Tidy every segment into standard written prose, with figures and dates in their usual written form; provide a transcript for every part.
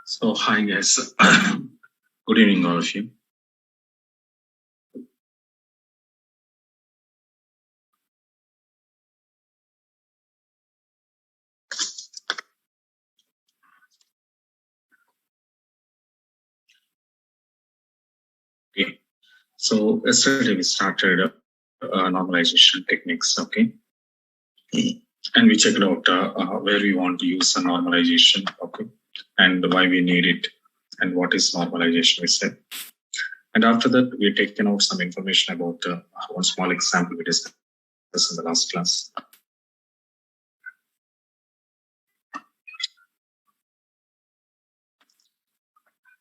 So, hi guys. Good evening, all of you. Okay. So, yesterday we started normalization techniques. Okay. And we checked out where we want to use a normalization. Okay. And why we need it and what is normalization, we said. And after that, we've taken out some information about one small example we discussed in the last class.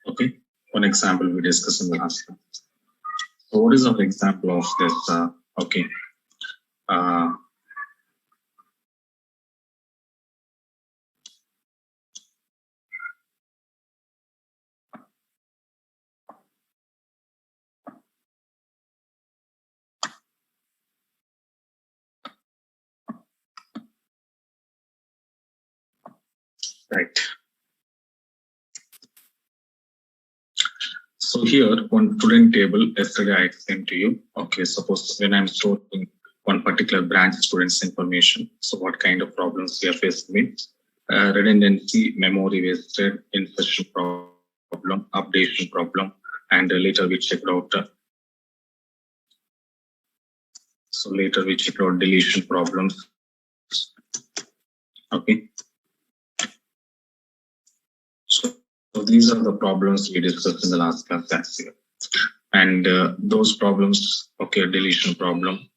Okay. One example we discussed in the last class. So, what is our example of this? Okay. Right. So here, one student table, yesterday I explained to you. Okay, suppose when I'm storing one particular branch student's information, so what kind of problems we are facing with? Redundancy, memory wasted, insertion problem, updation problem, and later we checked out. So later we checked out deletion problems. Okay. So these are the problems we discussed in the last class last year. And those problems, okay, deletion problem.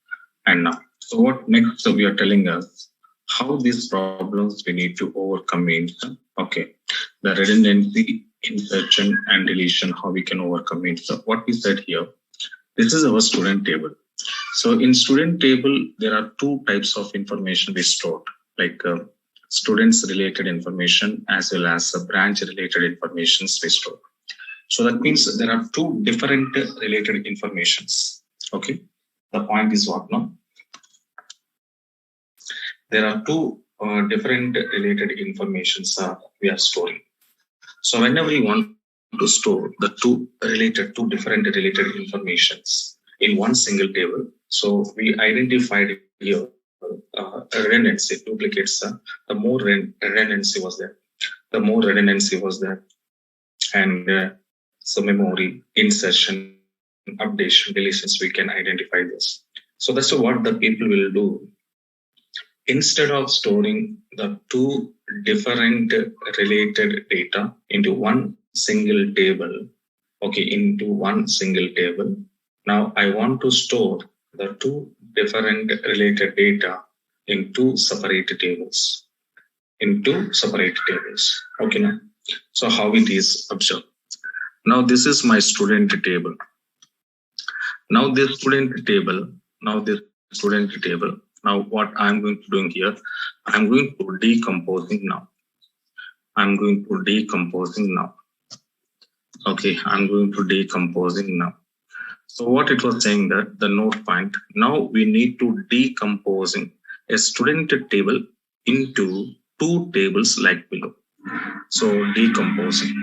And now, so what next we are telling us how these problems we need to overcome means, okay, the redundancy, insertion and deletion, how we can overcome it. So what we said here, this is our student table. So in student table, there are two types of information we stored, like students related information as well as branch related information we stored. So that means there are two different related informations. Okay. The point is what now? There are two different related informations we are storing. So whenever we want to store the two different related informations in one single table, so we identified here redundancy, duplicates. The more redundancy was there, and so memory, insertion, updation, deletions, we can identify this. So that's what the people will do. Instead of storing the two different related data into one single table, now I want to store the two different related data in two separate tables. Okay, now. So how it is observed. Now this is my student table. Now what I'm going to do here, I'm going to decomposing now. Okay, I'm going to decomposing now. So what it was saying that the note point, now we need to decomposing a student table into two tables like below. So decomposing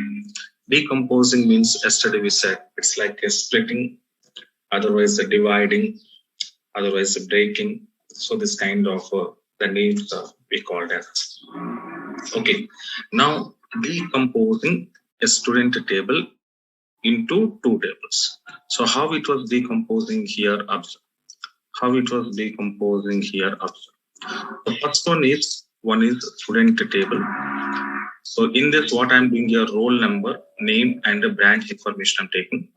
means, yesterday we said it's like a splitting, otherwise a dividing, otherwise a breaking. So this kind of the names we call that. Okay, now decomposing a student table into two tables. So how it was decomposing here, observe. The first one is student table. So in this, what I'm doing here, roll number, name, and the branch information I'm taking.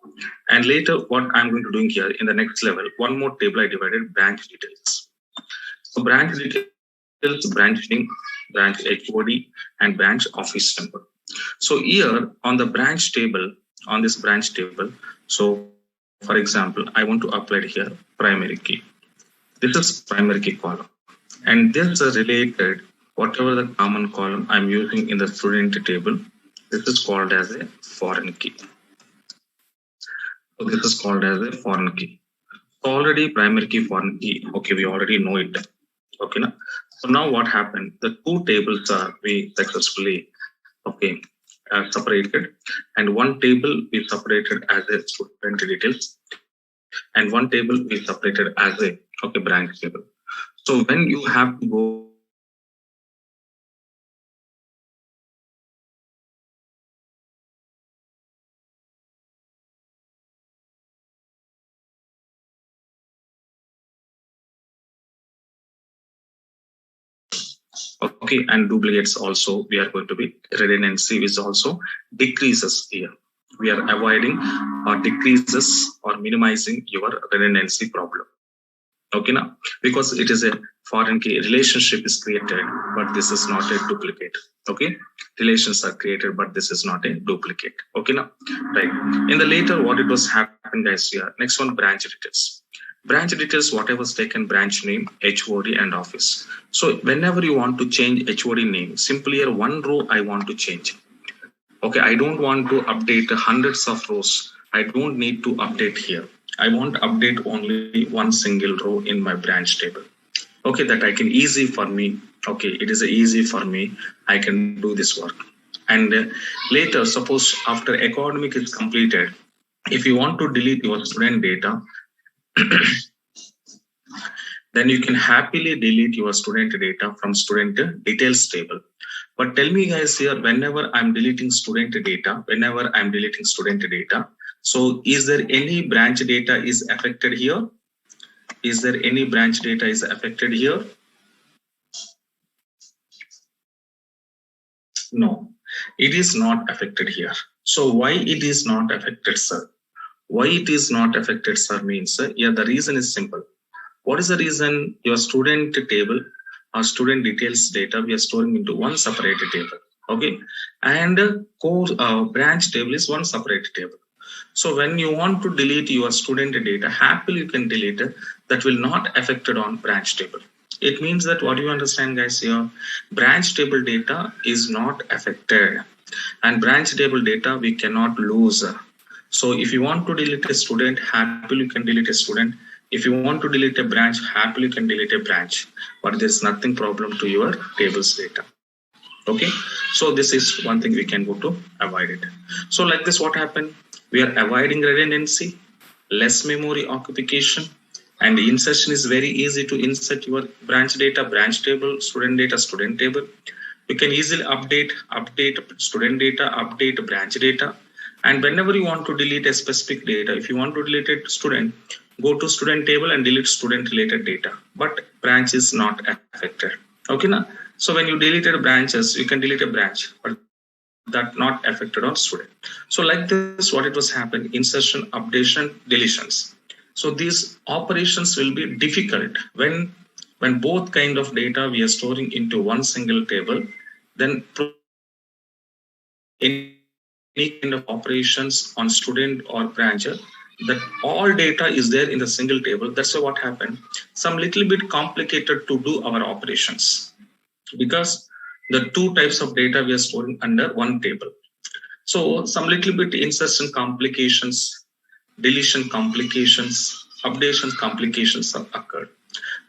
And later, what I'm going to do here in the next level, one more table I divided, branch details. So branch details, branch name, branch HOD, and branch office number. So here on the branch table, so for example, I want to apply here primary key. This is primary key column. And this is related, whatever the common column I'm using in the student table, this is called as a foreign key. So this is called as a foreign key. So already primary key, foreign key, okay, we already know it. Okay, now. So now what happened? The two tables are we successfully, okay, separated, and one table we separated as a student details, and one table we separated as a branch table. So when you have to go to branch table, you have to separate student details and branch details. So when you have to separate student details and branch details, okay, and duplicates also, we are going to be redundancy is also decreases here. We are avoiding or decreases or minimizing your redundancy problem. Okay, now because it is a foreign key relationship is created, but this is not a duplicate. Okay, relations are created, but this is not a duplicate. Okay, now right in the later what it was happened guys here. Next one, branch details. Branch details, whatever was taken, branch name, HOD, and office. So whenever you want to change HOD name, simply here one row I want to change. Okay, I don't want to update hundreds of rows. I don't need to update here. I want to update only one single row in my branch table. Okay, that I can easy for me. Okay, it is easy for me. I can do this work. And later, suppose after academic is completed, if you want to delete your student data, then you can happily delete your student data from student details table. But tell me guys here, whenever I'm deleting student data, so is there any branch data is affected here? Is there any branch data is affected here? No, it is not affected here. So why it is not affected, sir? Why it is not affected, sir, means, yeah, the reason is simple. What is the reason? Your student table or student details data we are storing into one separate table. Okay, and core branch table is one separate table. So when you want to delete your student data, happily you can delete it. That will not affected on branch table. It means that what you understand guys here, branch table data is not affected, and branch table data we cannot lose. So if you want to delete a student, happily you can delete a student. If you want to delete a branch, happily you can delete a branch, but there's nothing problem to your tables data. Okay, so this is one thing we can go to avoid it. So like this, what happened? We are avoiding redundancy, less memory occupation, and the insertion is very easy to insert your branch data, branch table, student table. You can easily update student data, update branch data. And whenever you want to delete a specific data, if you want to delete a student, go to student table and delete student related data, but branch is not affected. Okay, now so when you deleted branches, you can delete a branch, but that not affected on student. So like this, what it was happen, insertion, updation, deletions. So these operations will be difficult when both kind of data we are storing into one single table. Then any kind of operations on student or branch, that all data is there in the single table. That's why what happened, some little bit complicated to do our operations, because the two types of data we are storing under one table. So some little bit insertion complications, deletion complications, updation complications have occurred.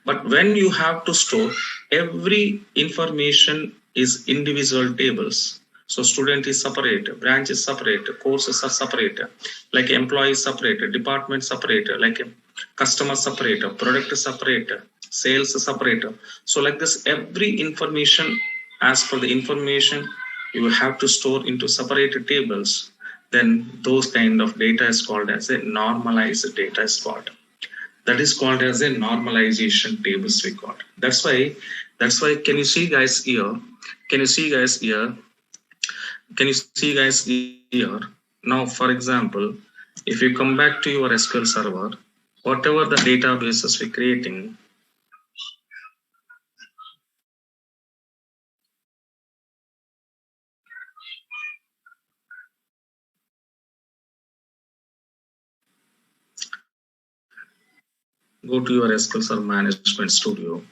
But when you have to store, every information is individual tables. So student is separate, branch is separate, courses are separate, like employee is separate, department separate, like customer separate, product separate, sales separate. So like this, every information, as per the information you have to store into separate tables, then those kind of data is called as a normalized data is called. That is called as a normalization tables record. That's why can you see guys here, can you see guys here, can you see guys here? Now for example, if you come back to your SQL server, whatever the databases we're creating, go to your SQL Server Management Studio.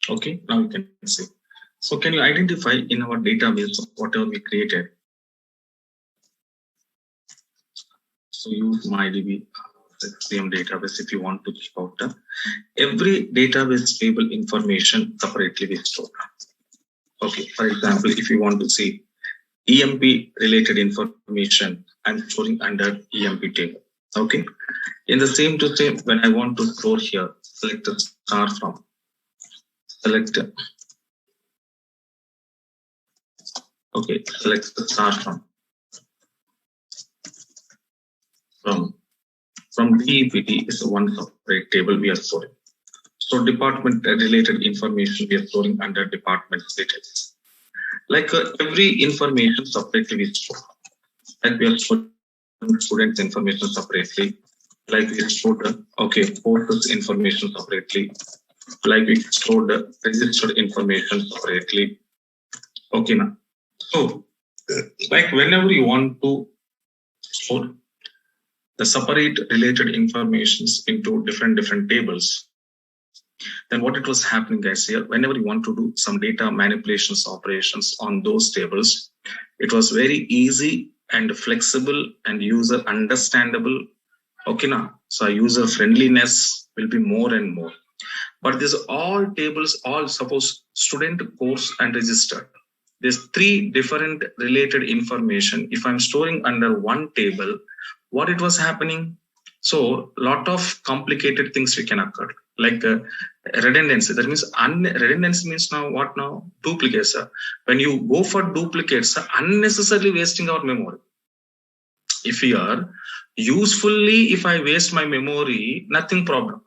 Okay, now you can see. So can you identify in our database whatever we created? So use MyDB SCM database if you want to check out every database table information separately we store. Okay, for example, if you want to see EMP related information, I'm storing under EMP table. Okay, in the same to same, when I want to store here, select a star from, select, okay, select the star from DEPT is one separate table we are storing. So department related information we are storing under department details. Like every information separately we store. Like we are storing students information separately. Like we stored courses information separately. Like we stored registered information separately. Okay, now. So like whenever you want to store the separate related informations into different tables, then what it was happening, guys, here, whenever you want to do some data manipulations operations on those tables, it was very easy and flexible and user understandable. Okay, now, so user friendliness will be more and more. But these all tables, all suppose student, course, and register. There's three different related information. If I'm storing under one table, what it was happening? So lot of complicated things we can occur, like redundancy. That means redundancy means now what now? Duplicates. When you go for duplicates, unnecessarily wasting our memory. If we are usefully, if I waste my memory, nothing problem.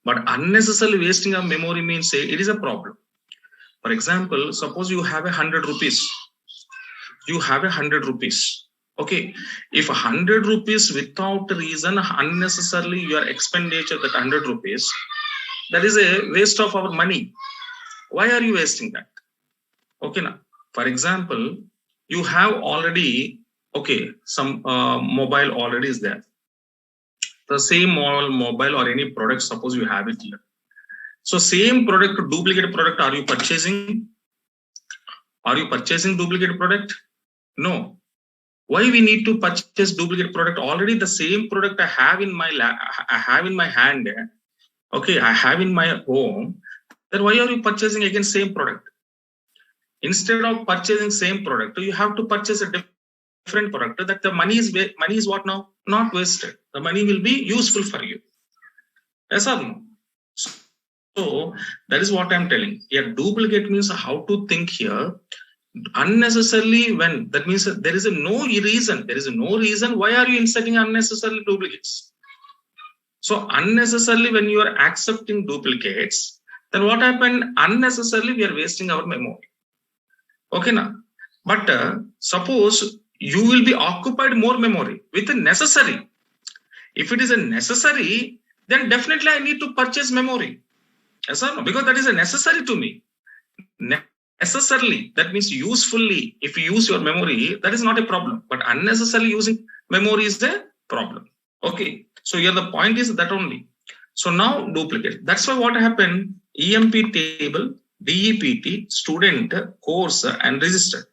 But unnecessarily wasting our memory means say it is a problem. For example, suppose you have 100 rupees. You have 100 rupees. Okay, if 100 rupees without reason, unnecessarily your expenditure that 100 rupees, that is a waste of our money. Why are you wasting that? Okay, now, for example, you have already, some mobile already is there. The same mobile or any product, suppose you have it here. So same product, duplicate product, are you purchasing? Are you purchasing duplicate product? No. Why we need to purchase duplicate product? Already the same product I have in my hand. Okay, I have in my home. Then why are you purchasing again same product? Instead of purchasing same product, you have to purchase a different product. That the money is what now? Not wasted. The money will be useful for you. Yes or no? So that is what I'm telling. Yeah, duplicate means how to think here. Unnecessarily, when that means there is no reason why are you inserting unnecessarily duplicates. So unnecessarily when you are accepting duplicates, then what happened? Unnecessarily we are wasting our memory. Okay, now, but suppose you will be occupied more memory with a necessary. If it is a necessary, then definitely I need to purchase memory. Yes or no? Because that is a necessary to me. Necessarily, that means usefully, if you use your memory, that is not a problem. But unnecessarily using memory is the problem. Okay, so here the point is that only. So now duplicate. That's why what happened? EMP table, DEPT, student, course, and register.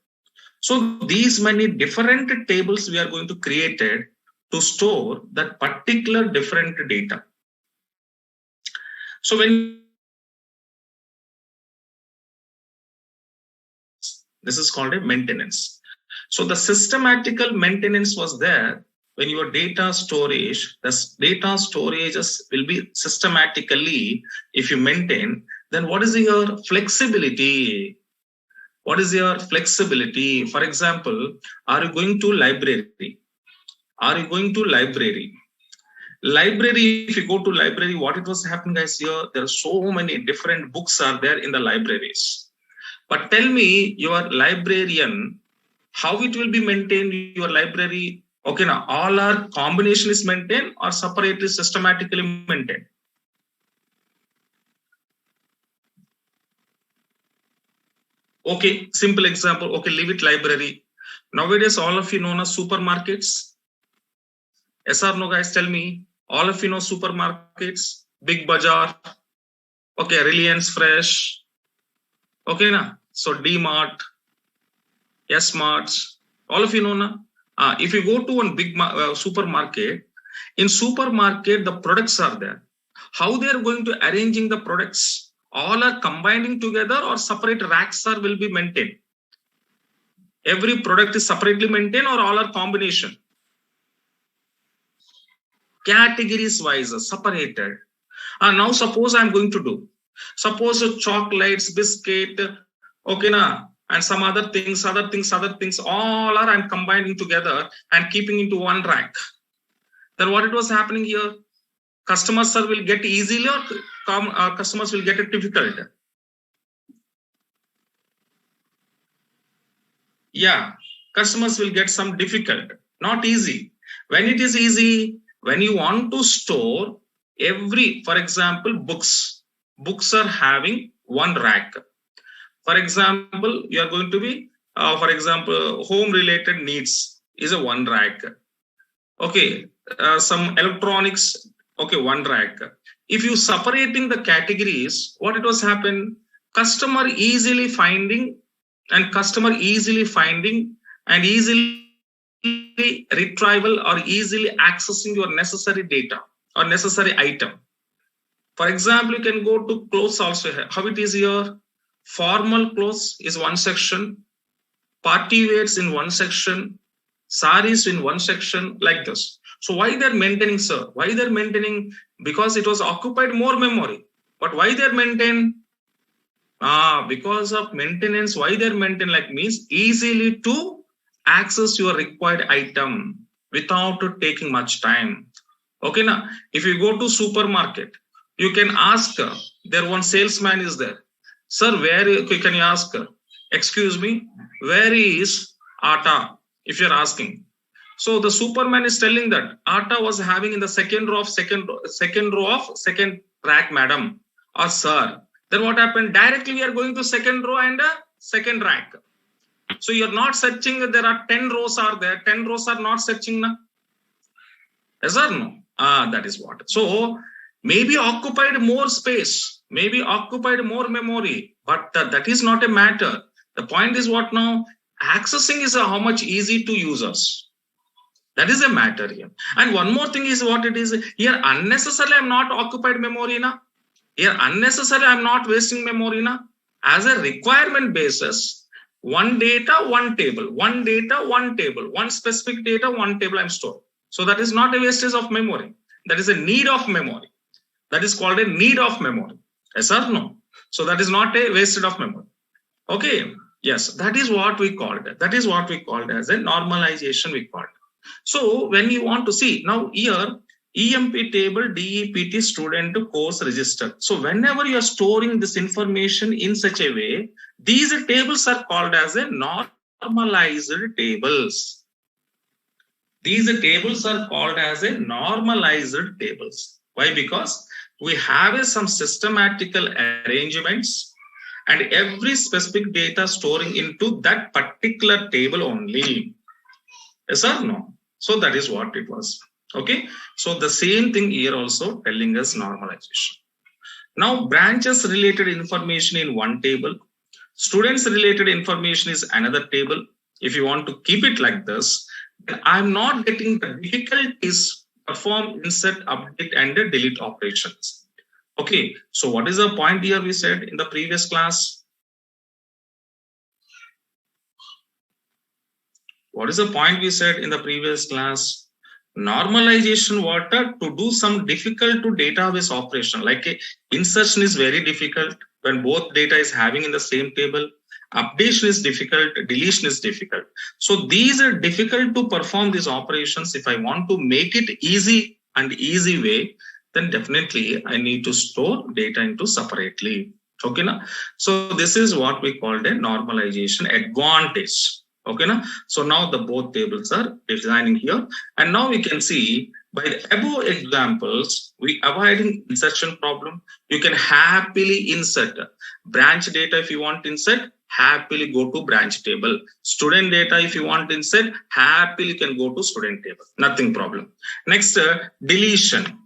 So these many different tables we are going to create to store that particular different data. So when this is called a maintenance. So the systematical maintenance was there when your data storage, the data storages will be systematically, if you maintain, then what is your flexibility? What is your flexibility? For example, are you going to library? Are you going to library? Library, if you go to library, what it was happening, guys, here, there are so many different books are there in the libraries. But tell me, your librarian, how it will be maintained, your library? Okay, now all our combination is maintained or separately systematically maintained? Okay, simple example. Okay, leave it library. Nowadays, all of you know supermarkets. Yes or no, guys? Tell me. All of you know supermarkets, Big Bazaar. Okay, Reliance Fresh. Okay, na? So D-Mart, S-Marts, all of you know na? If you go to one big supermarket, in supermarket, the products are there. How they are going to arranging the products? All are combining together or separate racks are will be maintained? Every product is separately maintained or all are combination? Categories wise, separated. Now suppose I'm going to do. Suppose chocolates, biscuit, okay na, and some other things, all are I'm combining together and keeping into one rack. Then what it was happening here? Customers will get easily or customers will get it difficult? Yeah, customers will get some difficult, not easy. When it is easy, when you want to store for example, books are having one rack. For example, you are going to be, for example, home related needs is a one rack. Okay, some electronics, okay, one rack. If you separating the categories, what it was happen? Customer easily finding and easily retrieval or easily accessing your necessary data or necessary item. For example, you can go to clothes also. How it is here? Formal clothes is one section, party wears in one section, saris in one section, like this. So why they're maintaining, sir? Why they're maintaining? Because it was occupied more memory. But why they're maintained? Because of maintenance. Why they're maintained like means easily to access your required item without taking much time. Okay, now if you go to supermarket, you can ask there one salesman is there. Sir, where can you ask? Excuse me, where is atta? If you're asking. So the superman is telling that atta was having in the second row of second rack, madam or sir. Then what happened? Directly we are going to second row and second rack. So you're not searching. There are 10 rows are there. 10 rows are not searching now. Yes or no? That is what. So maybe occupied more space, maybe occupied more memory, but that is not a matter. The point is what now? Accessing is how much easy to users. That is a matter here. And one more thing is what it is here. Unnecessarily, I'm not occupied memory na. Here unnecessarily, I'm not wasting memory na. As a requirement basis, one data, one table, one data, one table, one specific data, one table I'm storing. So that is not a wastage of memory. That is a need of memory. That is called a need of memory. Yes or no? So that is not a wastage of memory. Okay. Yes, that is what we called it. That is what we called as a normalization we called. So when you want to see now here, EMP table, DEPT student course register. So whenever you are storing this information in such a way, these tables are called as a normalized tables. These tables are called as a normalized tables. Why? Because we have some systematical arrangements and every specific data storing into that particular table only. Yes or no? So that is what it was. Okay. So the same thing here also telling us normalization. Now branches related information in one table, students related information is another table. If you want to keep it like this, then I'm not getting the difficulties perform insert, update and delete operations. Okay, so what is the point here we said in the previous class? What is the point we said in the previous class? Normalization to do some difficult to database operation, like insertion is very difficult when both data is having in the same table. Updation is difficult, deletion is difficult. So these are difficult to perform these operations. If I want to make it easy way, then definitely I need to store data into separately. Okay, na? So this is what we called a normalization advantage. Okay, na? So now the both tables are designing here, and now we can see by the above examples, we avoiding insertion problem. You can happily insert branch data if you want to insert. Happily go to branch table. Student data if you want to insert, happily can go to student table. Nothing problem. Next, deletion.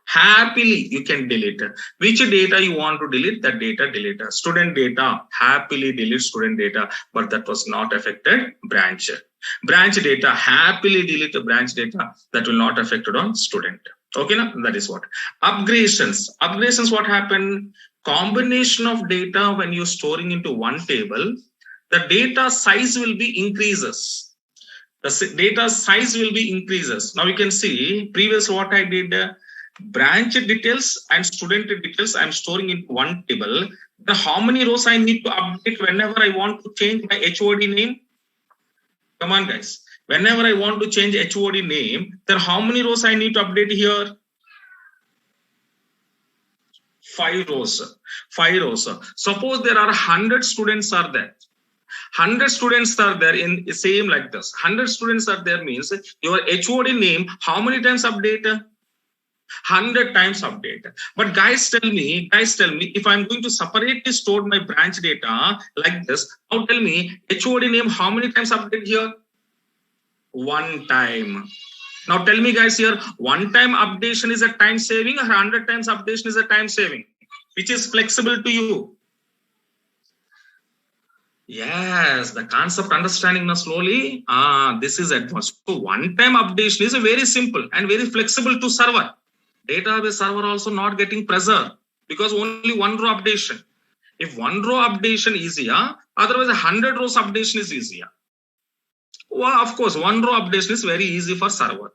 Happily you can delete. Which data you want to delete, that data delete. Student data, happily delete student data, but that was not affected branch. Branch data, happily delete the branch data, that will not affected on student. Okay, now that is what. Upgradations. Upgradations, what happened? Combination of data when you're storing into one table, the data size will be increases. The data size will be increases. Now you can see previous what I did, branch details and student details I'm storing in one table. Then how many rows I need to update whenever I want to change my HOD name? Come on guys. Whenever I want to change HOD name, then how many rows I need to update here? 5 rows. 5 rows. Suppose there are 100 students are there. 100 students are there in same like this. 100 students are there means your HOD name, how many times update? 100 times update. But guys tell me, if I'm going to separately store my branch data like this, now tell me HOD name, how many times update here? 1 time. Now tell me guys here, 1 time updation is a time saving or 100 times updation is a time saving? Which is flexible to you? Yes, the concept understanding now slowly. This is advanced. So 1 time updation is a very simple and very flexible to server. Database server also not getting pressure because only 1 row updation. If 1 row updation is easier, otherwise 100 rows updation is easier. Well, of course, 1 row updation is very easy for server.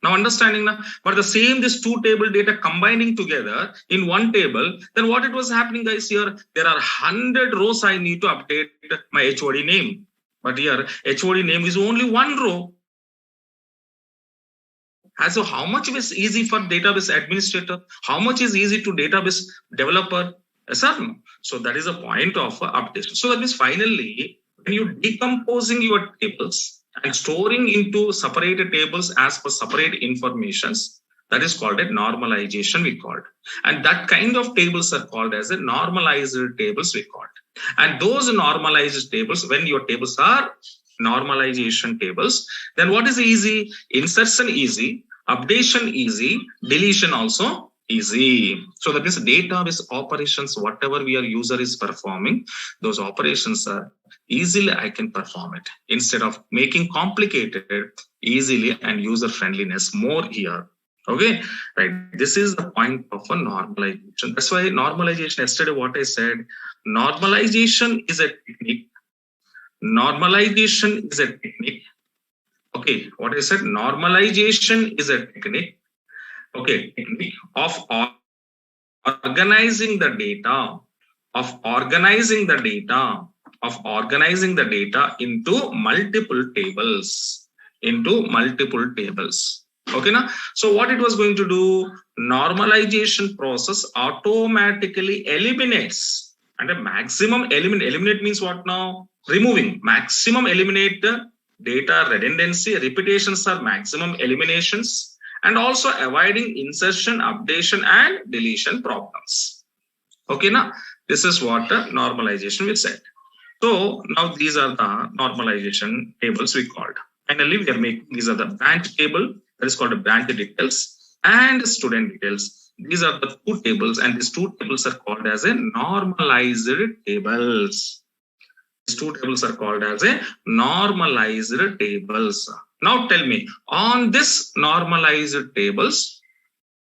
Now understanding now, but the same this 2 table data combining together in 1 table, then what it was happening guys here, there are 100 rows I need to update my HOD name. But here HOD name is only 1 row. And so how much is easy for database administrator? How much is easy to database developer? No. So that is a point of updation. So that means finally, when you decomposing your tables and storing into separated tables as per separate informations, that is called a normalization we called. And that kind of tables are called as a normalized tables we called. And those normalized tables, when your tables are normalization tables, then what is easy? Insertion easy, updation easy, deletion also easy. So that means database operations, whatever your user is performing, those operations are easily I can perform it instead of making complicated easily and user friendliness more here. Okay, right. This is the point of a normalization. That's why normalization, yesterday what I said, normalization is a technique. Normalization is a technique. Okay, what I said, normalization is a technique. Okay, technique of organizing the data, into multiple tables, Okay, now, so what it was going to do, normalization process automatically eliminates, and a maximum eliminate means what now? Removing, maximum eliminate the data redundancy, repetitions are maximum eliminations, and also avoiding insertion, updation, and deletion problems. Okay, now this is what normalization we said. So now these are the normalization tables we called. Finally, we are making these are the branch table, that is called a branch details, and student details. These are the 2 tables, and these 2 tables are called as a normalized tables. These 2 tables are called as a normalized tables. Now tell me, on this normalized tables,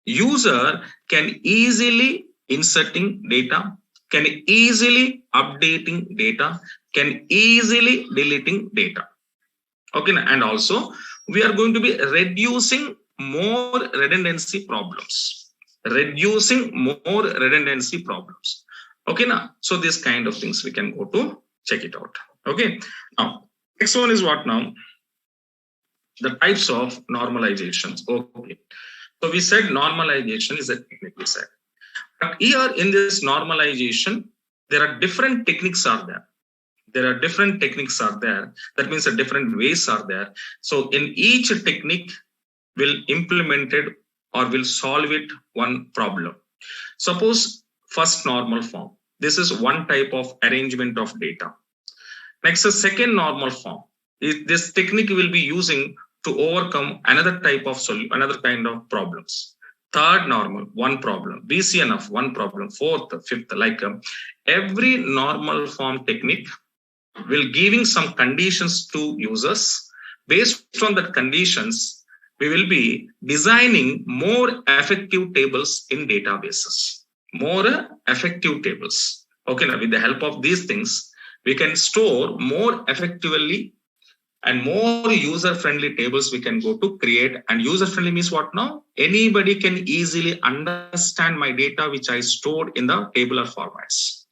user can easily inserting data, can easily updating data, can easily deleting data. Okay, and also we are going to be reducing more redundancy problems. Okay, now, so this kind of things we can go to check it out. Okay, now next one is what now? The types of normalizations. Okay, so we said normalization is a technique, we said. But here in this normalization, there are different techniques are there. That means different ways are there. So in each technique will implemented or will solve it one problem. Suppose first normal form. This is one type of arrangement of data. Next, the second normal form. This technique will be using to overcome another type of another kind of problems. Third normal, one problem. BCNF, one problem. Fourth, fifth, like every normal form technique will giving some conditions to users. Based on that conditions, we will be designing more effective tables in databases. More effective tables. Okay, now with the help of these things, we can store more effectively and more user-friendly tables we can go to create. And user-friendly means what now? Anybody can easily understand my data which I stored in the tabular formats.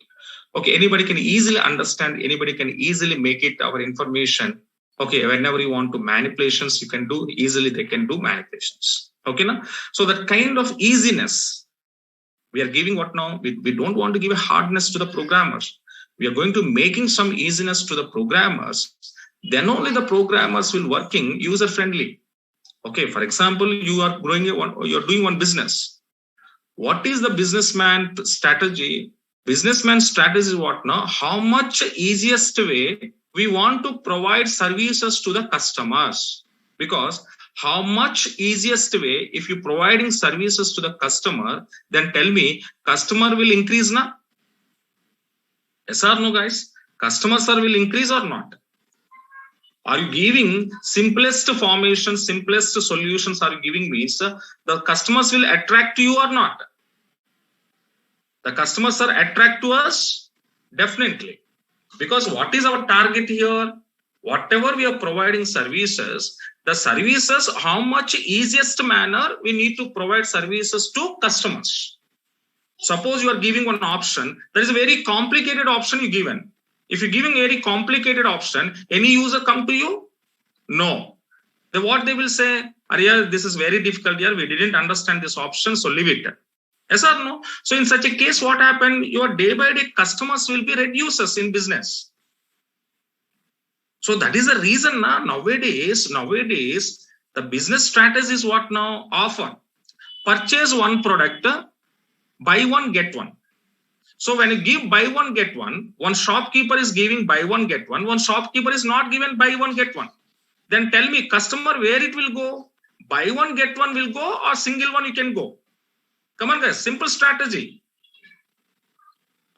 Okay, anybody can easily understand, anybody can easily make it our information. Okay, whenever you want to manipulations, you can do easily, they can do manipulations. Okay, now? So that kind of easiness, we are giving what now? We don't want to give a hardness to the programmers. We are going to making some easiness to the programmers. Then only the programmers will working user friendly. Okay, for example, you are you're doing one business. What is the businessman strategy? Businessman strategy is what now? How much easiest way we want to provide services to the customers? Because how much easiest way if you providing services to the customer, then tell me customer will increase na? Yes or no, guys? Customers will increase or not? Are you giving simplest formation, simplest solutions are you giving means the customers will attract to you or not? The customers are attract to us? Definitely. Because what is our target here? Whatever we are providing services, the services, how much easiest manner we need to provide services to customers. Suppose you are giving one option, there is a very complicated option you given. If you're giving a very complicated option, any user come to you? No. Then what they will say? Arya, this is very difficult here. We didn't understand this option, so leave it. Yes or no? So in such a case, what happened? Your day by day customers will be reduces in business. So that is the reason now nowadays, the business strategy is what now? Offer. Purchase one product, buy one, get one. So when you give buy one, get one shopkeeper is giving buy one, get one shopkeeper is not given buy one, get one. Then tell me, customer, where it will go? Buy one, get one will go or single one you can go? Come on guys, simple strategy.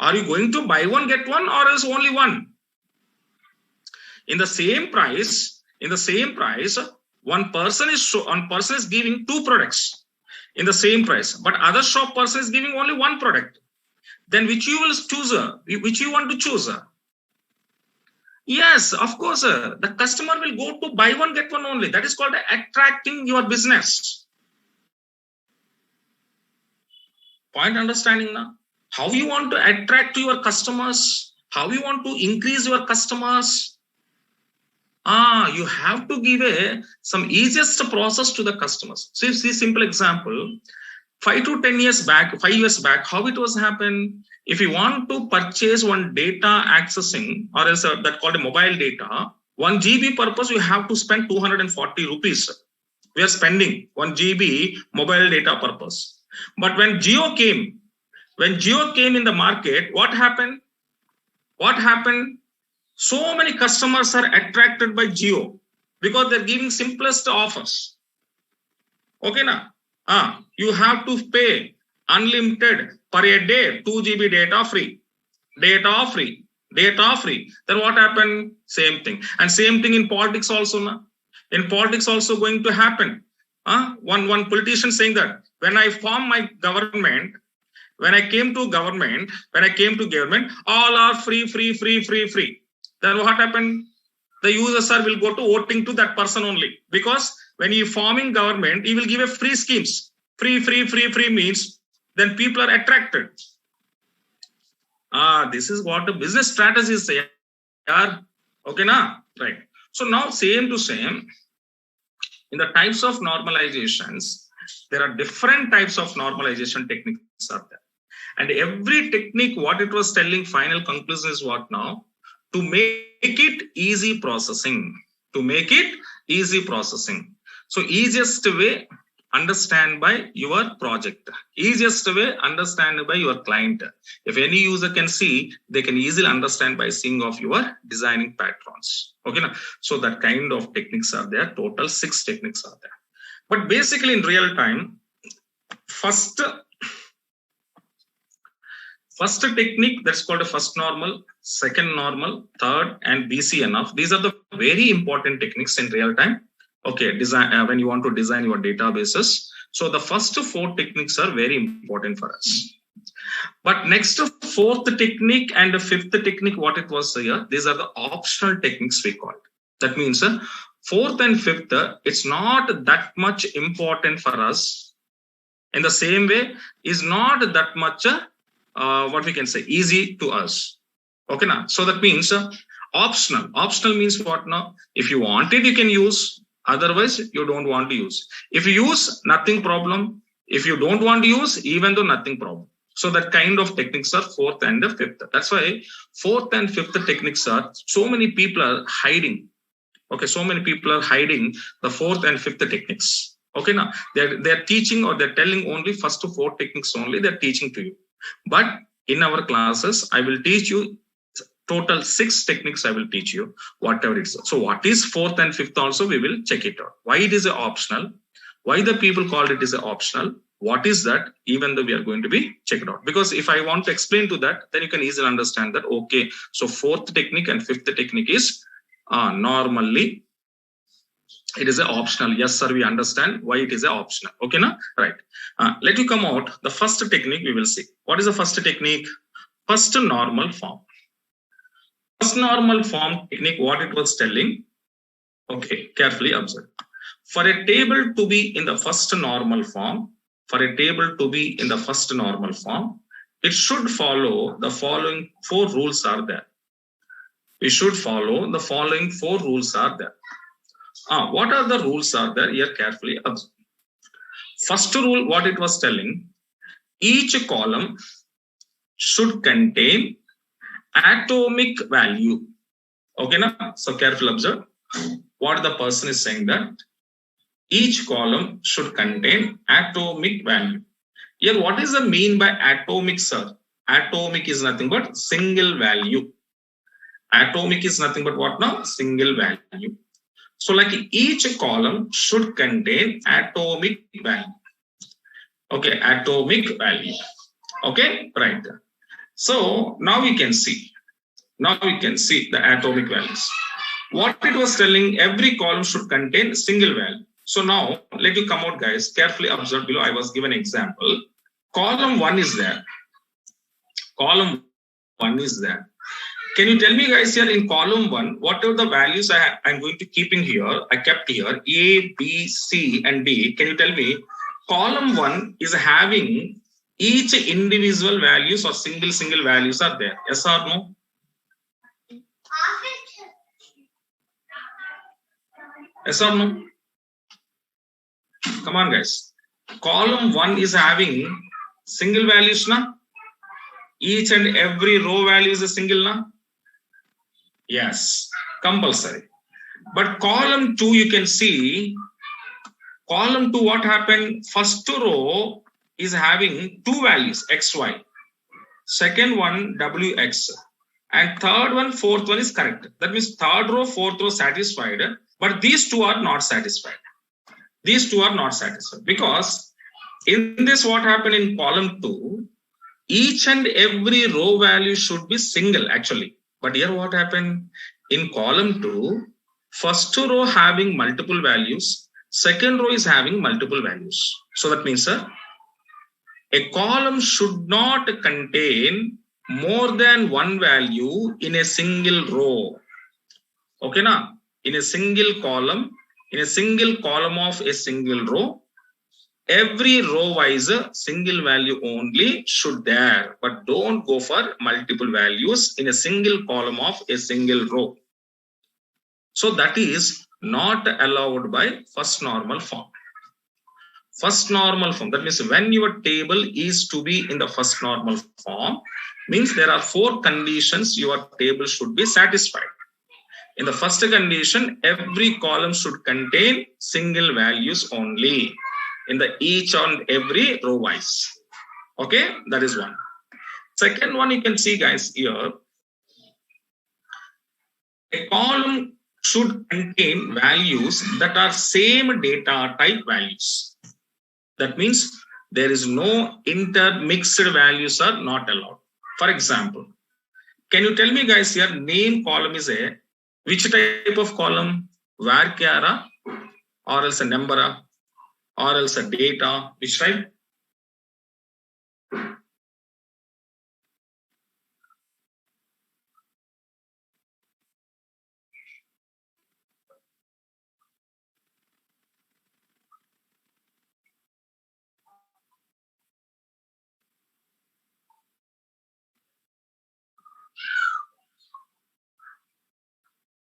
Are you going to buy one, get one or else only one? In the same price, one person is giving two products in the same price, but other shop person is giving only one product. Then which you will choose? Which you want to choose? Yes, of course. The customer will go to buy one, get one only. That is called attracting your business. Point understanding now? How you want to attract to your customers? How you want to increase your customers? You have to give some easiest process to the customers. So you see simple example. 5 to 10 years back, 5 years back, how it was happen? If you want to purchase one data accessing or else that called a mobile data, 1 GB purpose, you have to spend 240 rupees. We are spending 1 GB mobile data purpose. But when Jio came in the market, what happened? So many customers are attracted by Jio because they're giving simplest offers. Okay, now? You have to pay unlimited per a day, 2 GB data free. Then what happened? Same thing. And same thing in politics also. Na? In politics also going to happen. One politician saying that when I form my government, when I came to government, all are free. Then what happened? The users will go to voting to that person only. Because when you forming government, he will give a free schemes. Free means then people are attracted. This is what the business strategy is. Okay, na? Right. So now same to same. In the types of normalizations, there are different types of normalization techniques are there. And every technique, what it was telling, final conclusion is what now? To make it easy processing. So easiest way, understand by your project. Easiest way, understand by your client. If any user can see, they can easily understand by seeing of your designing patterns. Okay, now? So that kind of techniques are there. Total 6 techniques are there. But basically in real time, first technique, that's called a first normal, second normal, third, and BCNF. These are the very important techniques in real time. Okay, design when you want to design your databases. So the first 4 techniques are very important for us. But next, 4th technique and 5th technique, what it was here, these are the optional techniques we call it. That means 4th and 5th, it's not that much important for us. In the same way, is not that much what we can say easy to us. Okay, now so that means optional. Optional means what now? If you want it, you can use. Otherwise, you don't want to use. If you use, nothing problem. If you don't want to use, even though nothing problem. So that kind of techniques are 4th and 5th. That's why 4th and 5th techniques are, so many people are hiding. Okay, so many people are hiding the 4th and 5th techniques. Okay, now they're teaching or they're telling only first 4 techniques only they're teaching to you. But in our classes, I will teach you total 6 techniques. I will teach you whatever it is. So what is 4th and 5th also, we will check it out. Why it is a optional? Why the people called it is a optional? What is that? Even though we are going to be checked out. Because if I want to explain to that, then you can easily understand that, okay, so 4th technique and 5th technique is normally it is an optional. Yes, sir, we understand why it is an optional. Okay, now, right. Let you come out. The first technique we will see. What is the first technique? First normal form. First normal form technique, what it was telling. Okay, carefully observe. For a table to be in the first normal form, it should follow the following 4 rules are there. We should follow the following 4 rules are there. What are the rules are there? Here carefully observe. First rule, what it was telling, each column should contain atomic value. Okay, now, so carefully observe what the person is saying, that each column should contain atomic value. Here, what is the mean by atomic, sir? Atomic is nothing but single value. Atomic is nothing but what now? Single value. So like each column should contain atomic value. Okay, atomic value. Okay, right. So now we can see. Now we can see the atomic values. What it was telling, every column should contain single value. So now let you come out, guys. Carefully observe below. I was given an example. Column 1 is there. Column 1 is there. Can you tell me, guys, here in column 1, whatever the values I'm going to keep in here, I kept here, A, B, C, and D. Can you tell me, column 1 is having each individual values or single values are there? Yes or no? Yes or no? Come on, guys. Column 1 is having single values, na? Each and every row value is a single, na? Yes, compulsory. But column 2, you can see, column 2, what happened? First row is having 2 values, x, y. Second one, wx. And third one, fourth one is correct. That means third row, fourth row satisfied. But these 2 are not satisfied. These 2 are not satisfied. Because in this, what happened in column 2, each and every row value should be single actually. But here what happened? In column 2, first row having multiple values, second row is having multiple values. So that means, sir, a column should not contain more than 1 value in a single row. Okay, now in a single column of a single row, every row wise single value only should there, but don't go for multiple values in a single column of a single row. So that is not allowed by first normal form. First normal form, that means when your table is to be in the first normal form, means there are 4 conditions your table should be satisfied. In the first condition, every column should contain single values only in the each and every row wise. Okay, that is one. Second one, you can see, guys, here, a column should contain values that are same data type values. That means There is no intermixed values are not allowed. For example, can you tell me guys here, name column is a which type of column? Varchar or else a number or else a data, which type?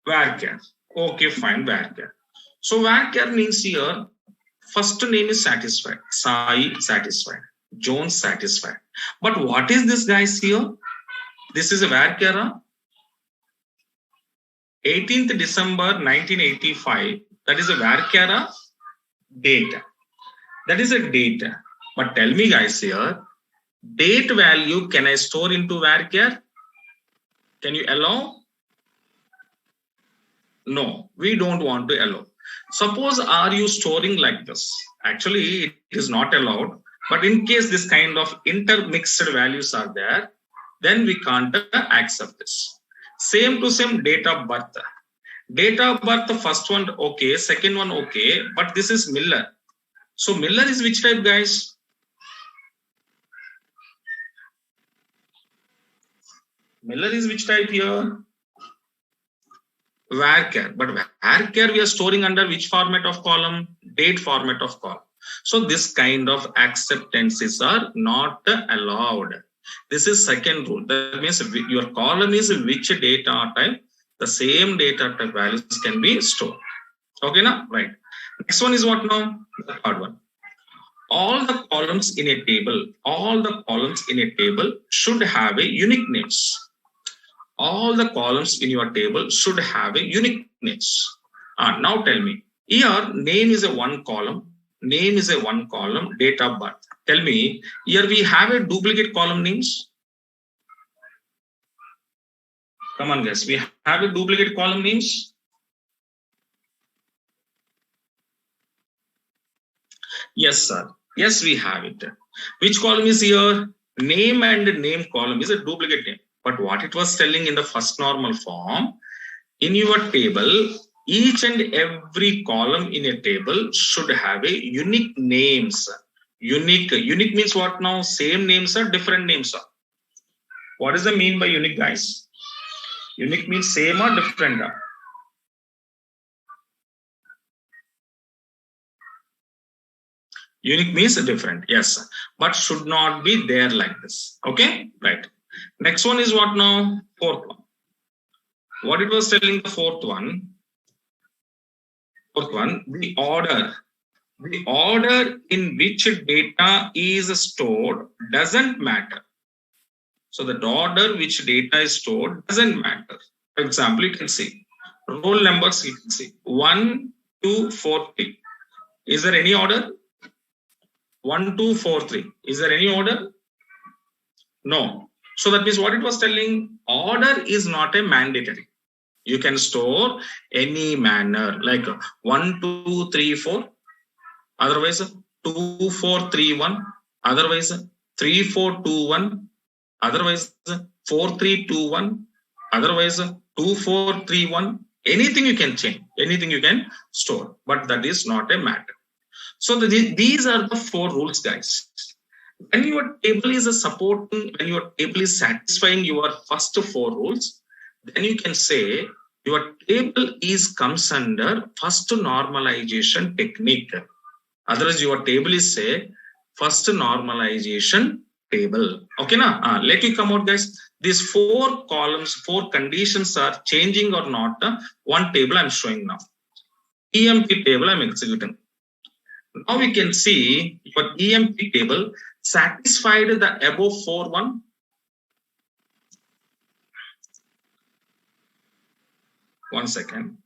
Varchar. Okay, fine, Varchar. So Varchar means here, first name is satisfied. Sai satisfied. Jones satisfied. But what is this guys here? This is a Varchar. 18th December 1985. That is a Varchar data. That is a data. But tell me guys here, date value can I store into Varchar? Can you allow? No, we don't want to allow. Suppose are you storing like this? Actually, it is not allowed. But in case this kind of intermixed values are there, then we can't accept this. Same to same date of birth. Date of birth, the first one okay, second one okay, but this is Miller. So Miller is which type, guys? Miller is which type here? Varchar. But Varchar we are storing under which format of column? Date format of column. So this kind of acceptances are not allowed. This is second rule. That means your column is which data type, the same data type values can be stored. Okay, now right. Next one is what now? The third one. All the columns in a table, should have a unique names. All the columns in your table should have a unique names. Now tell me, here name is a one column, date of birth. Tell me, here we have a duplicate column names. Come on guys, we have a duplicate column names. Yes sir, yes we have it. Which column is here? Name and name column is a duplicate name. But what it was telling in the first normal form, in your table, each and every column in a table should have a unique names. Unique means what now? Same names or different names are. What does it mean by unique, guys? Unique means same or different? Unique means different, yes, but should not be there like this. Okay, right. Next one is what now? Fourth one. What it was telling the fourth one? The order in which data is stored doesn't matter. So the order which data is stored doesn't matter. For example, you can see roll numbers, you can see 1, 2, 4, 3. Is there any order? 1, 2, 4, 3. Is there any order? No. So that means what it was telling, order is not a mandatory. You can store any manner like 1, 2, 3, 4. Otherwise 2, 4, 3, 1. Otherwise 3, 4, 2, 1. Otherwise 4, 3, 2, 1. Otherwise 2, 4, 3, 1. Anything you can change, anything you can store, but that is not a matter. So these are the 4 rules, guys. When your table is when your table is satisfying your first 4 rules, then you can say your table comes under first normalization technique. Otherwise, your table is say first normalization table. Okay, na? Let me come out, guys. These 4 columns, 4 conditions are changing or not. One table I'm showing now. EMP table I'm executing. Now we can see your EMP table satisfied the above 4 one. One second.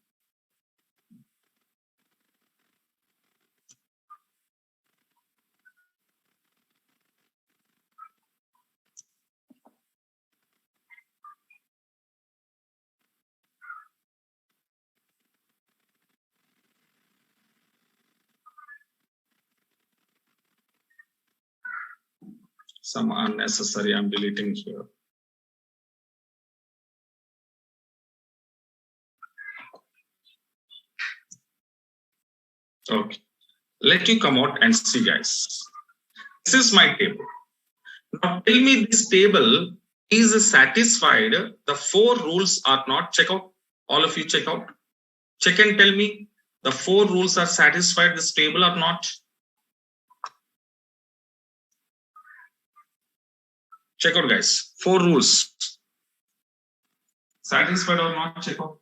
some unnecessary I'm deleting here. Okay, let you come out and see, guys. This is my table. Now tell me this table is satisfied. The 4 rules are not. Check out. All of you check out. Check and tell me the 4 rules are satisfied this table or not. Check out, guys. 4 rules. Satisfied or not? Check out.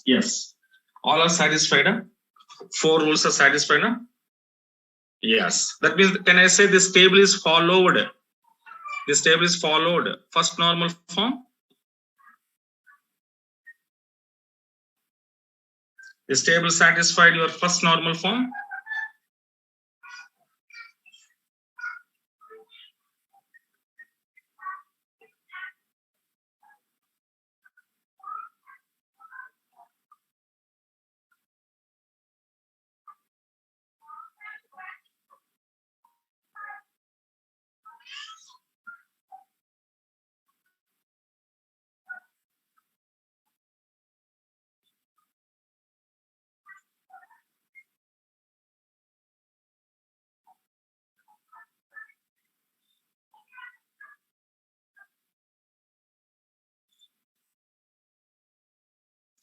Yes. All are satisfied. 4 rules are satisfied. Yes. That means, can I say this table is followed? This table is followed. First normal form. This table satisfied your first normal form.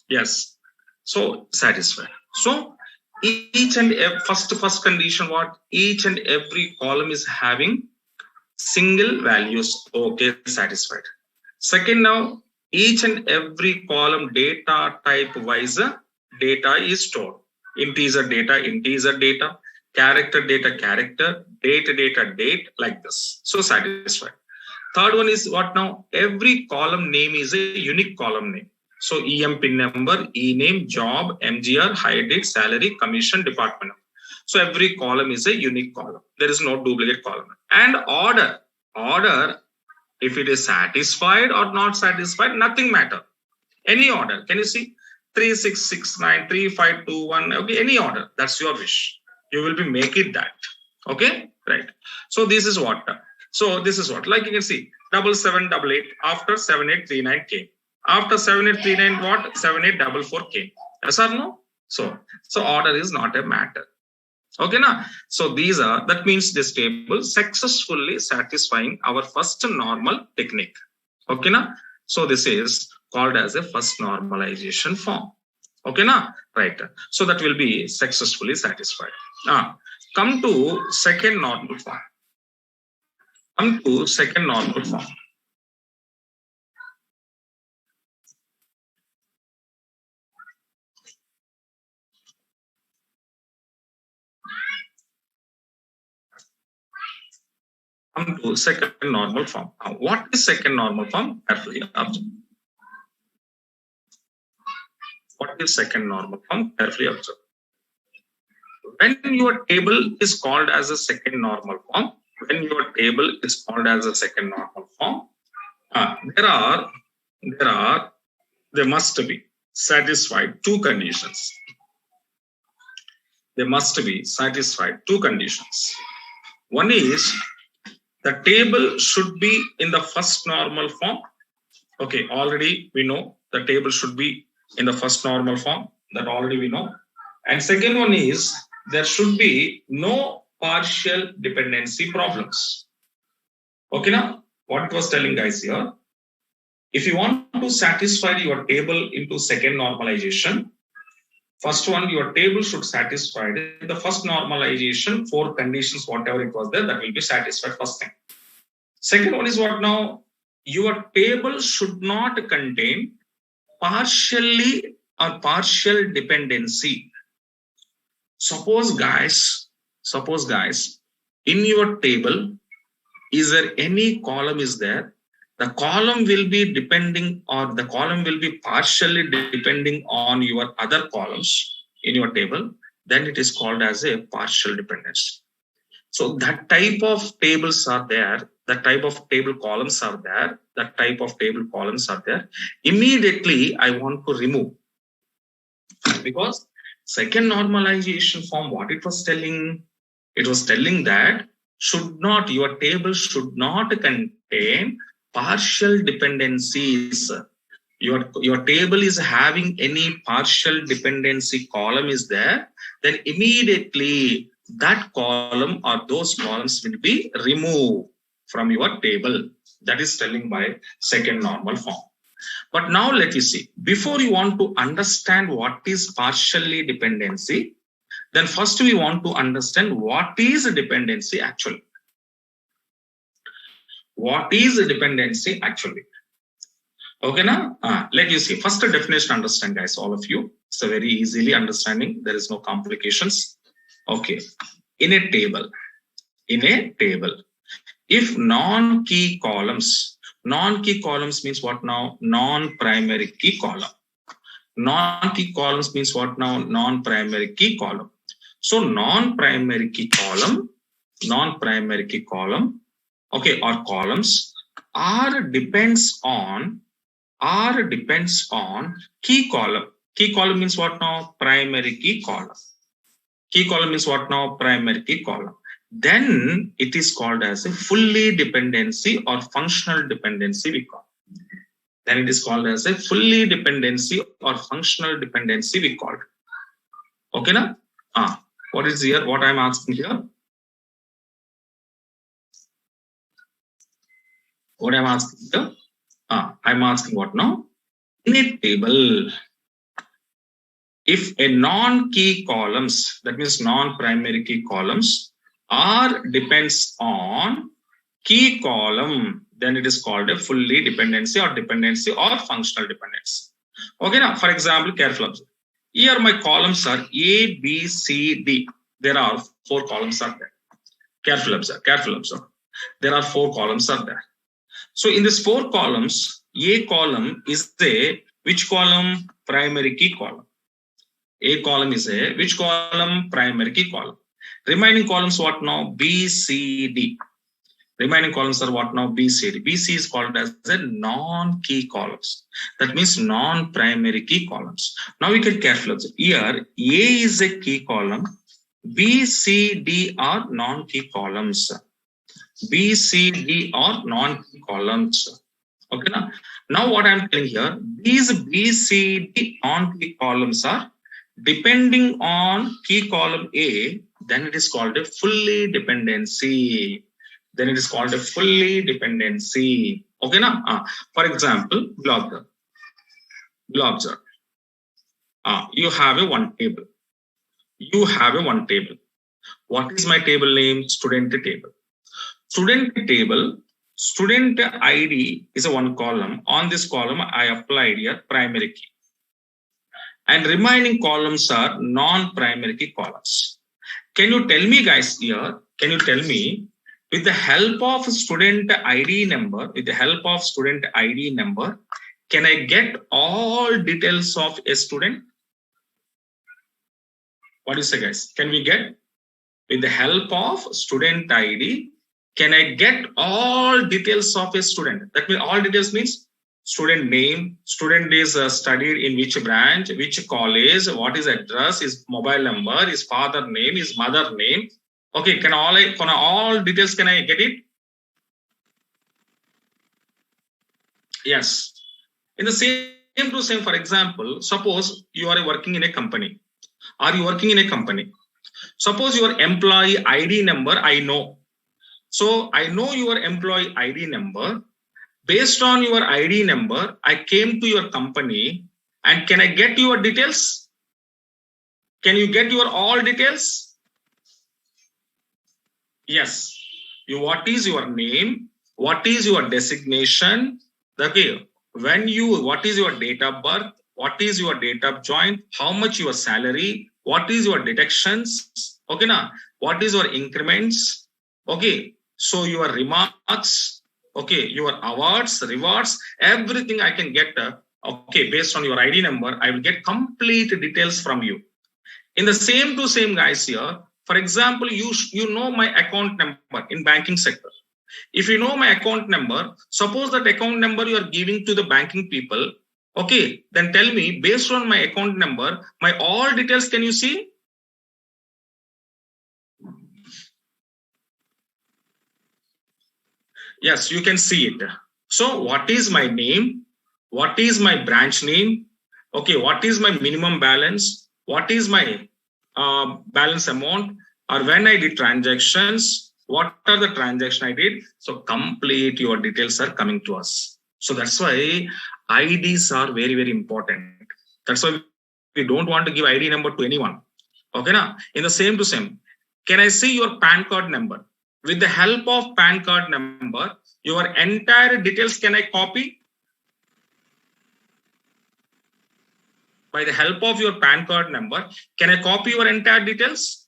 Yes. So satisfied. So each and every first condition, what? Each and every column is having single values. Okay, satisfied. Second, now each and every column data type wise data is stored. Integer data, character data, date data, like this. So satisfied. Third one is what now? Every column name is a unique column name. So EM PIN number, E-name, job, MGR, hire date, salary, commission, department. So every column is a unique column. There is no duplicate column. And order, if it is satisfied or not satisfied, nothing matter. Any order. Can you see? 3669, 3521. Okay, any order. That's your wish. You will be making that. Okay, right. So this is what. So this is what. Like you can see, 7788 after 7839 came. After 7839, what? 7844 came. Yes or no? So order is not a matter. Okay, now. So these are, that means this table successfully satisfying our first normal technique. Okay, now. So this is called as a first normalization form. Okay, now, right. So that will be successfully satisfied. Now, come to second normal form. Come to second normal form. Come to second normal form. Now, what is second normal form? Carefully observe. What is second normal form? Carefully observe. When your table is called as a second normal form, there must be satisfied 2 conditions. There must be satisfied 2 conditions. One is the table should be in the first normal form. Okay, already we know the table should be in the first normal form. That already we know. And second one is there should be no partial dependency problems. Okay, now what it was telling guys here, If you want to satisfy your table into second normalization, first one, your table should satisfy the first normalization, 4 conditions, whatever it was there, that will be satisfied first thing. Second one is what now? Your table should not contain partially or partial dependency. Suppose guys, in your table, is there any column is there? The column will be depending, or the column will be partially depending on your other columns in your table, then it is called as a partial dependency. So that type of tables are there, that type of table columns are there, that type of table columns are there. Immediately I want to remove, because second normalization form, what it was telling? It was telling that your table should not contain partial dependencies. Your table is having any partial dependency column is there, then immediately that column or those columns will be removed from your table. That is telling by second normal form. But now let you see, before you want to understand what is partially dependency, then first we want to understand what is a dependency actually. What is a dependency actually? Okay, now let you see. First, a definition understand, guys, all of you. It's a very easily understanding. There is no complications. Okay, in a table, if non-key columns means what now? Non-primary key column. Non-key columns means what now? Non-primary key column. So non-primary key column, okay, or columns depends on key column. Key column means what now? Primary key column. Key column means what now? Primary key column. Then it is called as a fully dependency or functional dependency we call. Then it is called as a fully dependency or functional dependency we call. Okay, now? What is here? What I'm asking here? What I'm asking here? I'm asking what now? In a table, if a non-key columns, that means non-primary key columns, depends on key column, then it is called a fully dependency or functional dependency. Okay, now for example, careful observe. Here my columns are A, B, C, D. There are 4 columns are there. Careful observe. There are 4 columns are there. So in these 4 columns, A column is which column? Primary key column. A column is which column? Primary key column. Remaining columns what now? B, C, D. Remaining columns are what now? B, C, D. B, C is called as the non-key columns. That means non-primary key columns. Now we can carefully observe. Here, A is a key column. B, C, D are non-key columns. B, C, D are non-key columns. Okay, now what I'm telling here, these B, C, D non-key columns are depending on key column A, then it is called a fully dependency. Okay, now, for example, blogger. You have a one table. What is my table name? Student table. Student ID is a one column. On this column, I applied here primary key. And remaining columns are non-primary key columns. Can you tell me, guys, here? Can you tell me, with the help of student ID number, can I get all details of a student? What do you say, guys? Can we get, with the help of student ID, can I get all details of a student? That means all details means student name, student is studied in which branch, which college, what is address, his mobile number, his father name, his mother name. Okay, can all details, can I get it? Yes. In the same, for example, suppose you are working in a company. Suppose your employee ID number I know. So I know your employee ID number. Based on your ID number, I came to your company, and can I get your details? Can you get your all details? Yes. What is your name? What is your designation? Okay. What is your date of birth? What is your date of join? How much your salary? What is your deductions? Okay, now what is your increments? Okay. So your remarks, okay, your awards, rewards, everything I can get. Okay, based on your ID number, I will get complete details from you. In the same to same guys here, for example, you know my account number in banking sector. If you know my account number, suppose that account number you are giving to the banking people, okay, then tell me based on my account number, my all details can you see? Yes, you can see it. So what is my name? What is my branch name? Okay, what is my minimum balance? What is my balance amount? Or when I did transactions, what are the transaction I did? So complete your details are coming to us. So that's why IDs are very, very important. That's why we don't want to give ID number to anyone. Okay, now in the same to same, can I see your PAN card number? With the help of PAN card number, your entire details can I copy? By the help of your PAN card number, can I copy your entire details?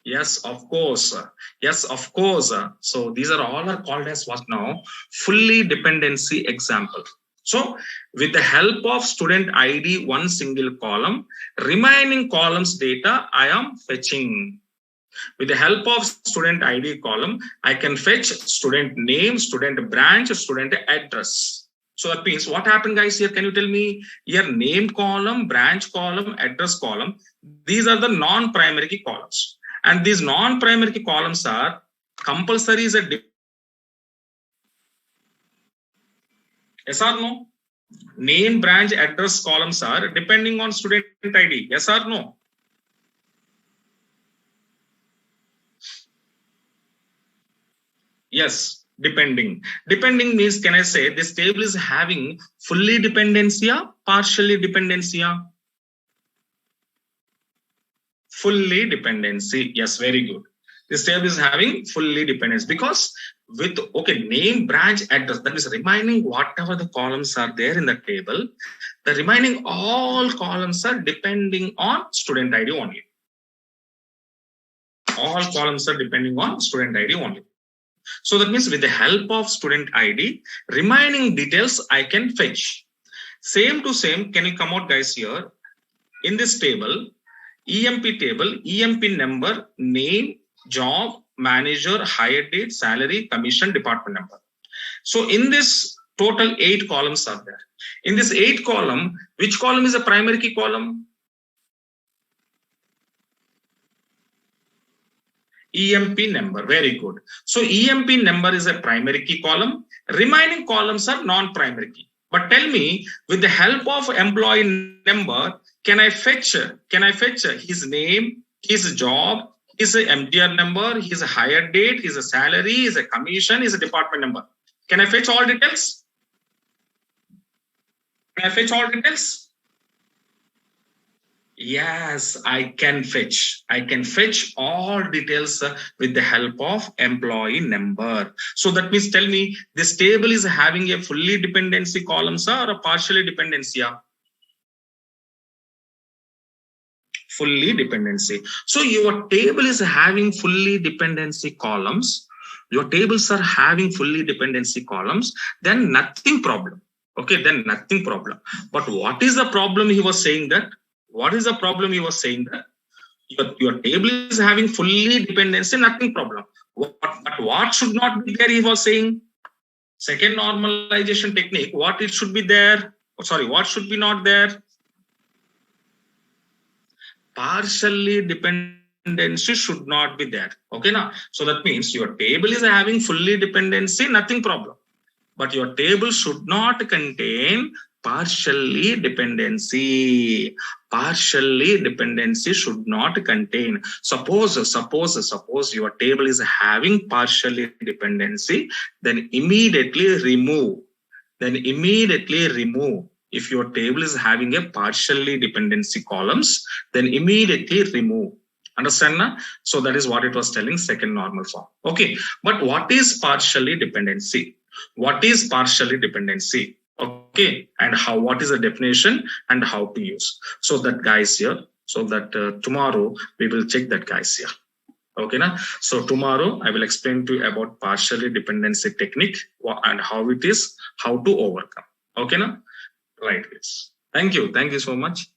Yes, of course. Yes, of course. So these are all are called as what now? Fully dependency example. So with the help of student ID, one single column, remaining columns data I am fetching. With the help of student ID column, I can fetch student name, student branch, student address. So that means what happened guys here? Can you tell me your name column, branch column, address column? These are the non-primary key columns. And these non-primary key columns are compulsory is a yes or no? Name, branch, address columns are depending on student ID. Yes or no? Yes, depending. Depending means, can I say this table is having fully dependency or partially dependency? Fully dependency. Yes, very good. This table is having fully dependency because with, okay, name, branch, address, that is remaining whatever the columns are there in the table, the remaining all columns are depending on student ID only. All columns are depending on student ID only. So that means with the help of student ID, remaining details I can fetch. Same to same, can you come out guys here? In this table, EMP table, EMP number, name, job, manager, hire date, salary, commission, department number. So in this total 8 columns are there. In this 8 column, which column is a primary key column? EMP number, very good. So EMP number is a primary key column. Remaining columns are non-primary key. But tell me, with the help of employee number, can I fetch his name, his job, his MTR number, his hire date, his salary, his commission, his department number? Can I fetch all details? Can I fetch all details? Yes, I can fetch. I can fetch all details with the help of employee number. So that means, tell me, this table is having a fully dependency columns or a partially dependency? Fully dependency. So your table is having fully dependency columns. Your tables are having fully dependency columns. Then nothing problem. Okay, then nothing problem. But what is the problem he was saying that? What is the problem he was saying that? Your table is having fully dependency, nothing problem. But what should not be there, he was saying? Second normalization technique, what it should be there? Oh, sorry, what should be not there? Partially dependency should not be there. Okay, now, so that means your table is having fully dependency, nothing problem. But your table should not contain partially dependency. Partially dependency should not contain. Suppose your table is having partially dependency, then immediately remove. If your table is having a partially dependency columns, then immediately remove. Understand na? So that is what it was telling, second normal form. Okay, but what is partially dependency? What is partially dependency? Okay, and how, what is the definition and how to use? So that guys here, so that tomorrow we will check that guys here. Okay, na? So tomorrow I will explain to you about partially dependency technique and how it is, how to overcome. Okay, na? Right, guys. Thank you so much.